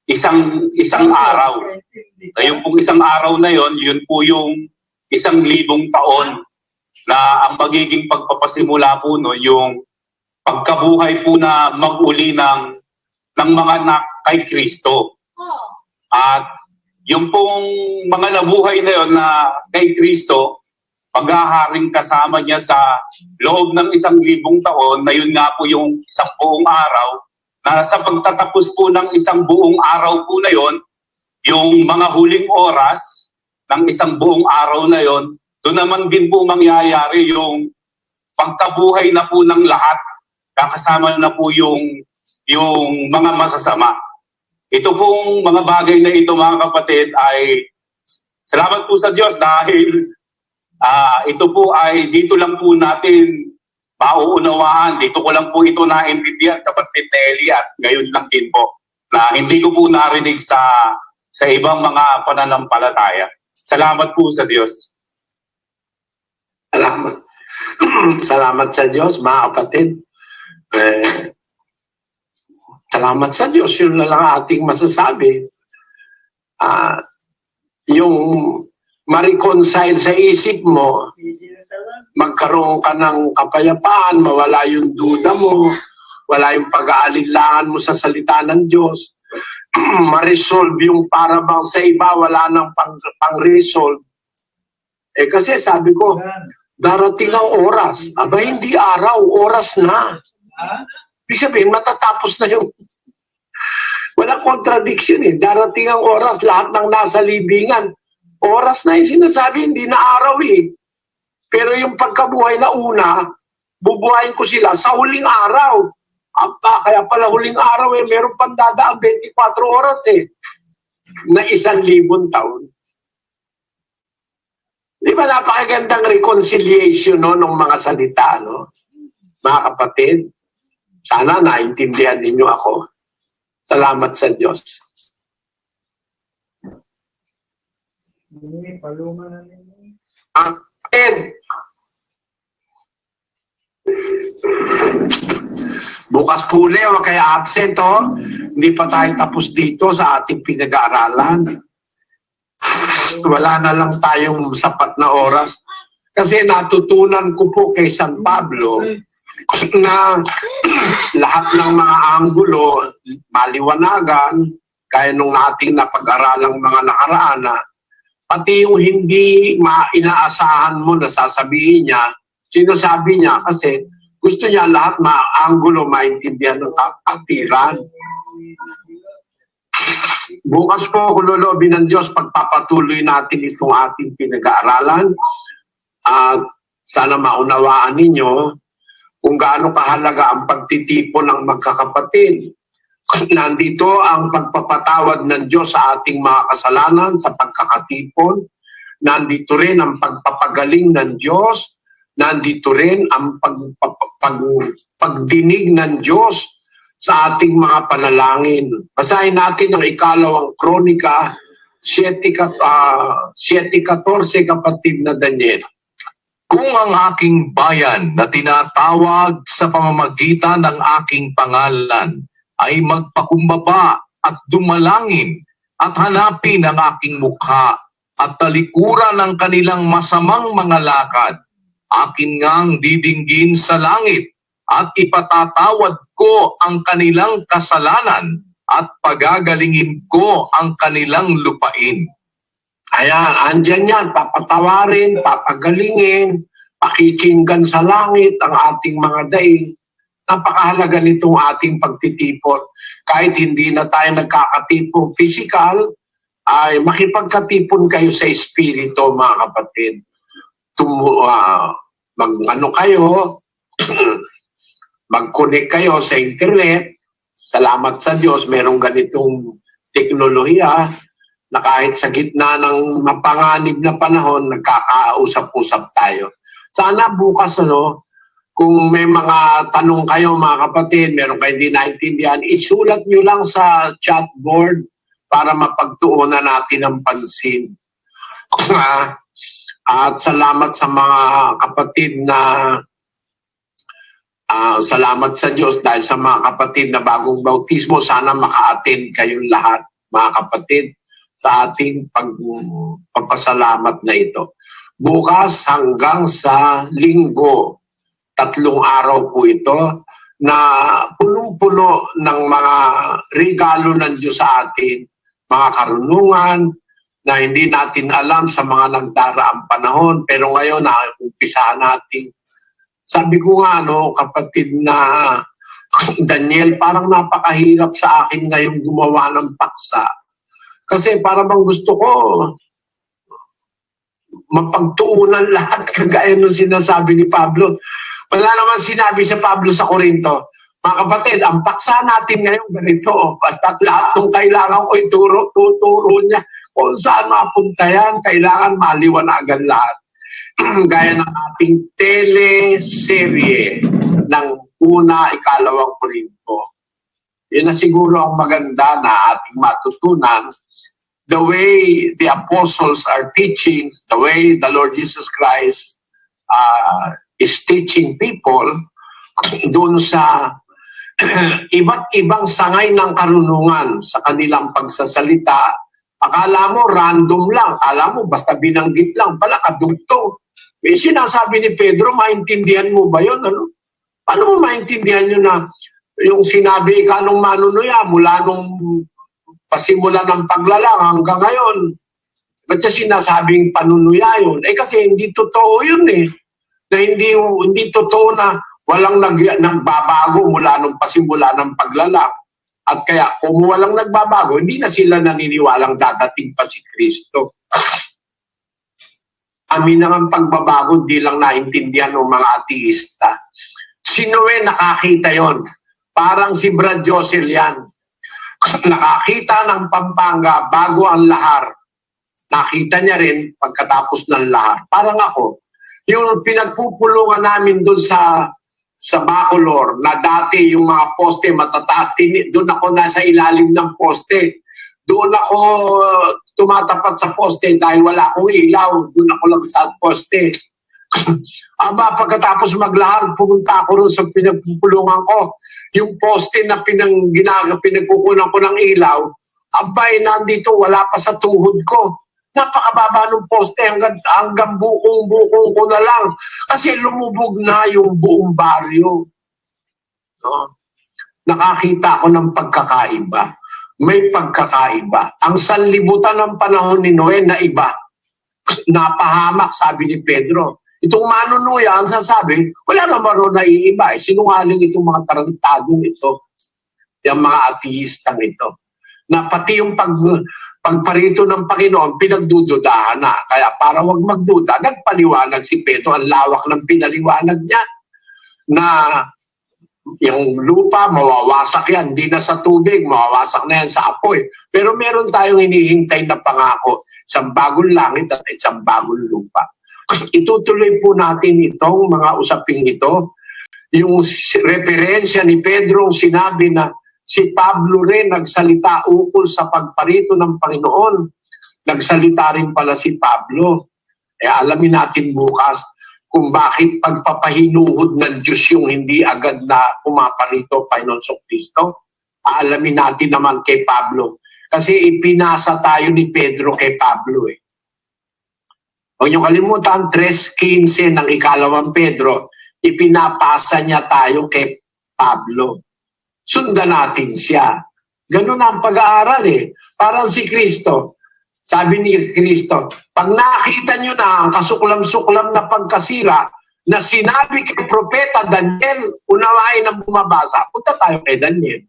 isang araw. Na yung pong isang araw na yon, yun po yung 1,000 taon na ang magiging pagpapasimula po no, yung pagkabuhay po na mag-uli ng mga anak kay Kristo. At yung pong mga nabuhay na yon na kay Kristo, paghaharing kasama niya sa loob ng 1,000 taon, na yun nga po yung isang buong araw, na sa pagtatapos po ng isang buong araw po na yon, yung mga huling oras ng isang buong araw na yon, doon naman din po mangyayari yung pagkabuhay na po ng lahat, kakasama na po yung mga masasama. Ito pong mga bagay na ito, mga kapatid, ay salamat po sa Diyos dahil ito po ay dito lang po natin mauunawaan. Dito ko lang po ito naintindihan, kapatid Nelly, at ngayon lang din po na hindi ko po narinig sa ibang mga pananampalataya. Salamat po sa Diyos. Salamat. Salamat sa Diyos, mga kapatid. Salamat sa Diyos, yun na lang ating masasabi. Yung ma-reconcile sa isip mo, magkaroon ka ng kapayapaan, mawala yung duda mo, wala yung pag-aalinlangan mo sa salita ng Diyos, ma-resolve yung para bang sa iba, wala nang pang-resolve. Kasi sabi ko, darating ang oras. Aba, hindi araw, oras na. Ibig sabihin, matatapos na yung... Walang contradiction eh. Darating ang oras, lahat ng nasa libingan, oras na yung sinasabi, hindi na araw eh. Pero yung pagkabuhay na una, bubuhayin ko sila sa huling araw. Kaya pala huling araw eh, meron pang dadaan 24 oras eh. Na 1,000 taon. Di ba napakagandang reconciliation ng mga salita, no? Mga kapatid, sana naintindihan ninyo ako. Salamat sa Diyos. Ed, Bukas po ulit, huwag kayo absent, oh. Hindi pa tayo tapos dito sa ating pinag-aaralan. Wala na lang tayong sapat na oras. Kasi natutunan ko po kay San Pablo na lahat ng mga anggulo, maliwanagan, kaya nung ating napag-aralang mga nakaraan na, pati yung hindi inaasahan mo na sasabihin niya, sinasabi niya kasi gusto niya lahat maanggulo maintindihan ng kapatiran. Bukas po, kung lolobin ng Diyos, pagpapatuloy natin itong ating pinag-aaralan at sana maunawaan ninyo kung gaano kahalaga ang pagtitipon ng magkakapatid. Nandito ang pagpapatawad ng Diyos sa ating mga kasalanan sa pagkakatipon. Nandito rin ang pagpapagaling ng Diyos. Nandito rin ang pagdinig ng Diyos sa ating mga panalangin. Basahin natin ang ikalawang kronika, 7:14, kapatid na Daniel. Kung ang aking bayan na tinatawag sa pamamagitan ng aking pangalan ay magpakumbaba at dumalangin at hanapin ang aking mukha at talikuran ng kanilang masamang mga lakad, akin ngang didinggin sa langit at ipatatawad ko ang kanilang kasalanan at pagagalingin ko ang kanilang lupain. Ayan, andyan yan, papatawarin, papagalingin, pakikinggan sa langit ang ating mga daing. Napakahalaga nitong ating pagtitipon. Kahit hindi na tayo nagkakatipon physical, ay makipagkatipon kayo sa espiritu, mga kapatid. Mag-connect kayo sa internet. Salamat sa Diyos, merong ganitong teknolohiya na kahit sa gitna ng mapanganib na panahon, nagkakausap-usap tayo. Sana bukas, kung may mga tanong kayo, mga kapatid, meron kayo hindi naintindihan, isulat nyo lang sa chat board para mapagtuunan natin ang pansin. At salamat sa mga kapatid na salamat sa Diyos dahil sa mga kapatid na bagong bautismo. Sana maka-attend kayong lahat, mga kapatid, sa ating pagpapasalamat na ito. Bukas hanggang sa Linggo, 3 araw po ito, na punong-puno ng mga regalo ng Diyos sa atin, mga karunungan na hindi natin alam sa mga nagdaraang panahon, pero ngayon umpisahan natin. Sabi ko nga, kapatid na Daniel, parang napakahirap sa akin ngayong gumawa ng paksa. Kasi para bang gusto ko mapagtuunan lahat kagaya nung sinasabi ni Pablo. Wala naman sinabi sa Pablo sa Corinto, mga kapatid, ang paksa natin ngayon ganito, basta lahat ng kailangan ko tuturo niya kung saan mapunta yan, kailangan maliwanagan lahat. Gaya ng ating teleserye ng una, ikalawang Corinto. Yun na siguro ang maganda na ating matutunan. The way the apostles are teaching, the way the Lord Jesus Christ is teaching people doon sa iba't ibang sangay ng karunungan sa kanilang pagsasalita. Akala mo random lang, akala mo basta binanggit lang, pala kadugtong. May sinasabi ni Pedro, maintindihan mo ba yun? Paano mo maintindihan yun na yung sinabi ka nung manunuya mula nung pasimula ng paglalang hanggang ngayon? Ba't siya sinasabing panunuya yun? Kasi hindi totoo yun Na hindi totoo na walang nagbabago mula nung pasimula ng paglalang. At kaya kung walang nagbabago, hindi na sila naniniwalang dadating pa si Kristo. Amin ang pagbabago, di lang naintindihan ng mga ateista. Si Noe nakakita yon. Parang si Brad Josel yan. Nakakita ng Pampanga bago ang lahar. Nakita niya rin pagkatapos ng lahar. Parang ako, yung pinagpupulungan namin doon sa Bacolor, na dati yung mga poste matataas, doon ako nasa ilalim ng poste. Doon ako tumatapat sa poste dahil wala akong ilaw. Doon ako lang sa poste. Aba, pagkatapos maglahad, pumunta ako rin sa pinagpupulungan ko. Yung poste na pinagkukunan ko ng ilaw, abay, nandito, wala pa sa tuhod ko. Napakababa ng poste, hanggang bukong-bukong ko na lang. Kasi lumubog na yung buong baryo. No? Nakakita ko ng pagkakaiba. May pagkakaiba. Ang sanlibutan ng panahon ni Noe na iba. Napahamak, sabi ni Pedro. Itong manunuya, ang sasabi, wala naman ron naiiba. Sinungaling itong mga tarantadong ito. Yung mga ateistang ito. Na pati yung pagparito ng Panginoon, pinagdududahan na. Kaya para wag magduda, nagpaliwanag si Pedro. Ang lawak ng pinaliwanag niya. Na yung lupa, mawawasak yan. Hindi na sa tubig, mawawasak na yan sa apoy. Pero meron tayong hinihintay na pangako. Isang bagong langit at isang bagong lupa. Itutuloy po natin itong mga usaping ito. Yung referensya ni Pedro, sinabi na si Pablo rin nagsalita ukol sa pagparito ng Panginoon. Nagsalita rin pala si Pablo. Alamin natin bukas kung bakit pagpapahinuhod ng Diyos yung hindi agad na pumaparito Panginoon Kristo. Alamin natin naman kay Pablo. Kasi ipinasa tayo ni Pedro kay Pablo eh. Huwag niyo kalimutan, 3:15 ng ikalawang Pedro, ipinapasa niya tayo kay Pablo. Sundan natin siya. Ganun ang pag-aaral eh. Parang si Kristo. Sabi ni Kristo, pag nakita niyo na ang kasuklam-suklam na pagkasira na sinabi kay Propeta Daniel, unawain ang bumabasa, punta tayo kay Daniel.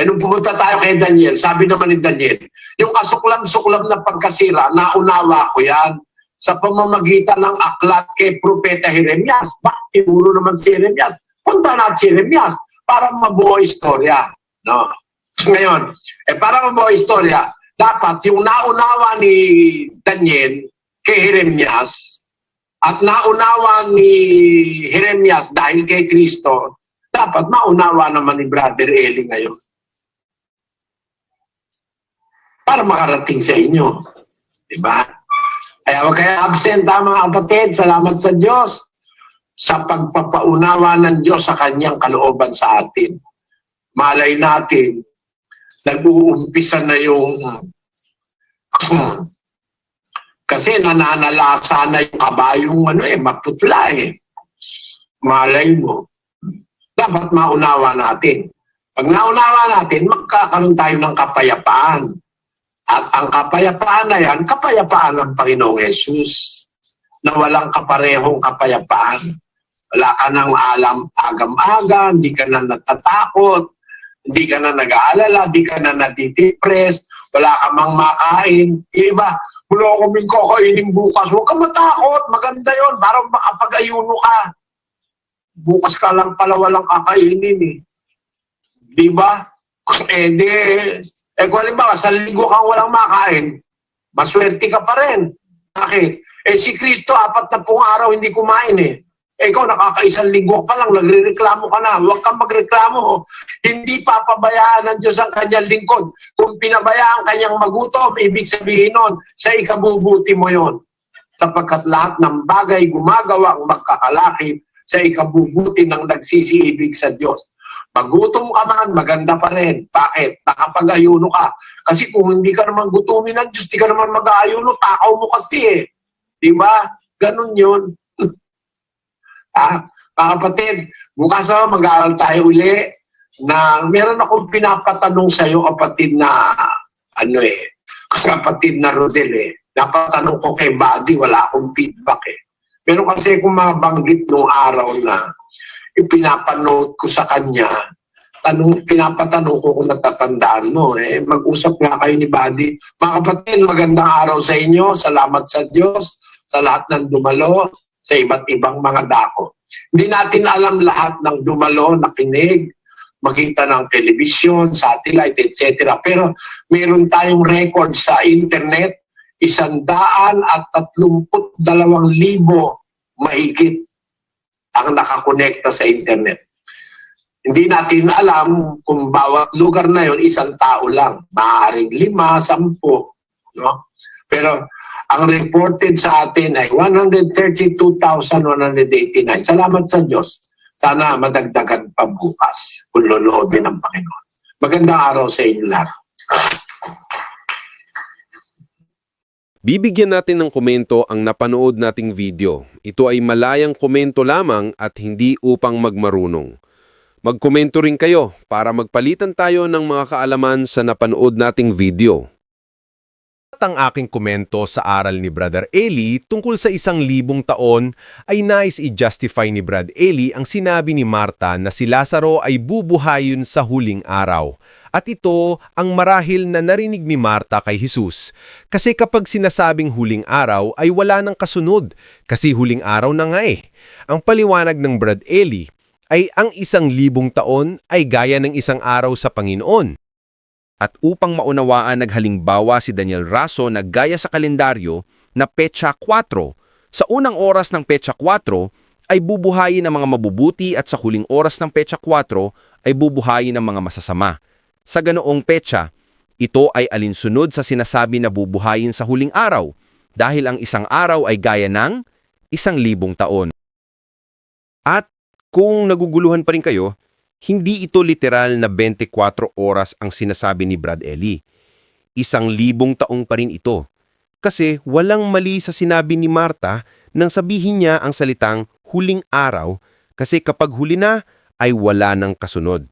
Nung pumunta tayo kay Daniel, sabi naman ni Daniel, yung kasuklam-suklam na pagkasira, naunawa ko yan sa pamamagitan ng aklat kay Propeta Jeremias. Bakit tinuro naman si Jeremias? Punta natin si Jeremias para mabuo istorya. No? Ngayon, para mabuo istorya, dapat yung naunawa ni Daniel kay Jeremias at naunawa ni Jeremias dahil kay Kristo, dapat maunawa naman ni Brother Eli ngayon. Para makarating sa inyo. Diba? Kaya huwag kayo absent mga kapatid. Salamat sa Diyos sa pagpapaunawa ng Diyos sa kanyang kalooban sa atin. Malay natin, nag-uumpisa na yung kasi nananalasa na yung kabayong maputla eh. Malay mo. Dapat maunawa natin. Pag naunawa natin, magkakaroon tayo ng kapayapaan. At ang kapayapaan na yan, kapayapaan ng Panginoong Yesus na walang kaparehong kapayapaan. Wala ka nang alam agam-agam, hindi ka na natatakot, hindi ka na nag-aalala, hindi ka na nadidepress, wala ka mang makain. Yung iba, wala kaming kakainin bukas, huwag ka matakot, maganda yon, parang makapag-ayuno ka. Bukas ka lang pala walang kakainin eh. Di ba? Kung halimbawa, sa linggo kang walang makain, maswerte ka pa rin. Bakit? Si Kristo, 40 araw hindi kumain eh. Ikaw, nakakaisang linggo pa lang, nagre-reklamo ka na. Huwag kang magreklamo. Hindi papabayaan ng Diyos ang kanyang lingkod. Kung pinabayaan kanyang magutom, ibig sabihin nun, sa ikabubuti mo yon. Sapagkat lahat ng bagay gumagawa ang magkakalakip sa ikabubuti ng nagsisiibig sa Diyos. Magutom ka man, maganda pa rin. Bakit? Nakapag-ayuno ka. Kasi kung hindi ka naman gutumin ng Diyos, di ka naman mag-ayuno, takaw mo kasi eh. Diba? Ganun yun. Mga kapatid, bukas mag-aaral tayo uli na meron akong pinapatanong sa iyo, kapatid na kapatid na Rodel eh. Napatanong ko kay Buddy, wala akong feedback eh. Pero kasi kung mabanggit nung araw na ipinapanood ko sa kanya, pinapatanong ko kung natatandaan mo. Mag-usap nga kayo ni Buddy. Mga kapatid, magandang araw sa inyo. Salamat sa Diyos, sa lahat ng dumalo, sa iba't ibang mga dako. Hindi natin alam lahat ng dumalo, nakinig, makita ng telebisyon, satellite, etc. Pero meron tayong record sa internet, 132,000 mahigit ang nakakonekta sa internet. Hindi natin alam kung bawat lugar na yon isang tao lang. Maaaring 5, 10. No? Pero ang reported sa atin ay 132,189. Salamat sa Diyos. Sana madagdagan pa bukas kung loloobin ng Panginoon. Magandang araw sa inyo lahat. Bibigyan natin ng komento ang napanood nating video. Ito ay malayang komento lamang at hindi upang magmarunong. Magkomento rin kayo para magpalitan tayo ng mga kaalaman sa napanood nating video. At ang aking komento sa aral ni Brother Eli tungkol sa 1,000 taon ay nais i-justify ni Brad Eli ang sinabi ni Marta na si Lazaro ay bubuhayin sa huling araw. At ito ang marahil na narinig ni Marta kay Jesus. Kasi kapag sinasabing huling araw ay wala nang kasunod. Kasi huling araw na nga eh. Ang paliwanag ng Brad Eli ay ang 1,000 taon ay gaya ng isang araw sa Panginoon. At upang maunawaan naghalimbawa si Daniel Raso na gaya sa kalendaryo na Petsa 4. Sa unang oras ng Petsa 4 ay bubuhayin ng mga mabubuti at sa huling oras ng Petsa 4 ay bubuhayin ng mga masasama. Sa ganoong petsa, ito ay alinsunod sa sinasabi na bubuhayin sa huling araw dahil ang isang araw ay gaya ng 1,000 taon. At kung naguguluhan pa rin kayo, hindi ito literal na 24 oras ang sinasabi ni Brad Eli. 1,000 taong pa rin ito. Kasi walang mali sa sinabi ni Marta nang sabihin niya ang salitang huling araw kasi kapag huli na ay wala nang kasunod.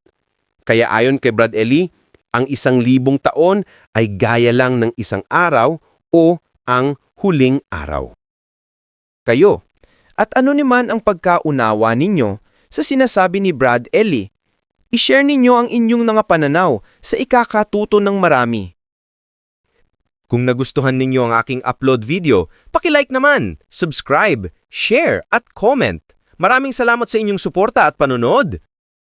Kaya ayon kay Brad Eli, ang 1,000 taon ay gaya lang ng isang araw o ang huling araw. Kayo, at ano naman ang pagkaunawa ninyo sa sinasabi ni Brad Eli? I-share ninyo ang inyong mga pananaw sa ikakatuto ng marami. Kung nagustuhan ninyo ang aking upload video, paki-like naman, subscribe, share at comment. Maraming salamat sa inyong suporta at panonood.